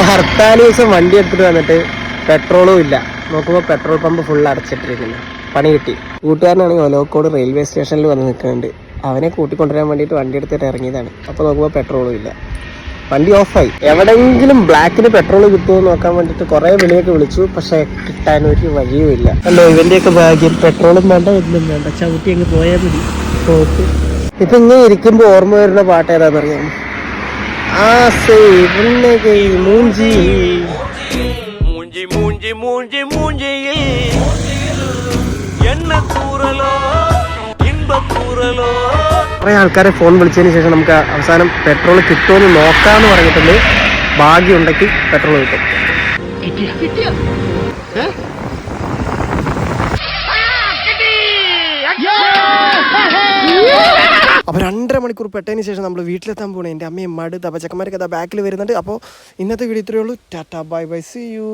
ഹർത്താൽ ദിവസം വണ്ടി എടുത്തിട്ട് വന്നിട്ട് പെട്രോളും ഇല്ല. നോക്കുമ്പോൾ പെട്രോൾ പമ്പ് ഫുൾ അടച്ചിട്ടിരിക്കുന്നു. പണി കിട്ടി. കൂട്ടുകാരനാണെങ്കിൽ ഒലോക്കോട് റെയിൽവേ സ്റ്റേഷനിൽ വന്ന് നിൽക്കുന്നുണ്ട്. അവനെ കൂട്ടിക്കൊണ്ടുവരാൻ വേണ്ടിയിട്ട് വണ്ടി എടുത്തിട്ട് ഇറങ്ങിയതാണ്. അപ്പോൾ നോക്കുമ്പോൾ പെട്രോളും ഇല്ല, വണ്ടി ഓഫായി. എവിടെയെങ്കിലും ബ്ലാക്കിന് പെട്രോൾ കിട്ടുമോ നോക്കാൻ വേണ്ടിയിട്ട് കുറേ വിളിയൊക്കെ വിളിച്ചു. പക്ഷെ കിട്ടാൻ ഒരു വഴിയും ഇല്ല. അല്ലോ ഇവന്റെയൊക്കെ ഭാഗ്യം, പെട്രോളും വേണ്ട ഒന്നും വേണ്ട, ചവിട്ടി അങ്ങ് പോയാൽ മതി. ഷോപ്പ് ഇപ്പൊ ഇങ്ങനെ ഇരിക്കുമ്പോൾ ഓർമ്മ വരുന്ന പാട്ട് ഏതാണെന്നറിയാം? കുറെ ആൾക്കാരെ ഫോൺ വിളിച്ചതിന് ശേഷം നമുക്ക് അവസാനം പെട്രോൾ കിട്ടുമെന്ന് നോക്കാന്ന് പറഞ്ഞിട്ടുണ്ട്. ഭാഗ്യം ഉണ്ടെങ്കിൽ പെട്രോൾ കിട്ടും. അപ്പോൾ 2.5 മണിക്കൂർ പെട്ടതിന് ശേഷം നമ്മൾ വീട്ടിലെത്താൻ പോകണേ. എൻ്റെ അമ്മയും മടുത്ത്. അപ്പോൾ ചെക്കന്മാരൊക്കെ ബാക്കിൽ വരുന്നുണ്ട്. അപ്പോൾ ഇന്നത്തെ വീഡിയോ ഇത്രയേ ഉള്ളൂ. Tata bye bye, see U.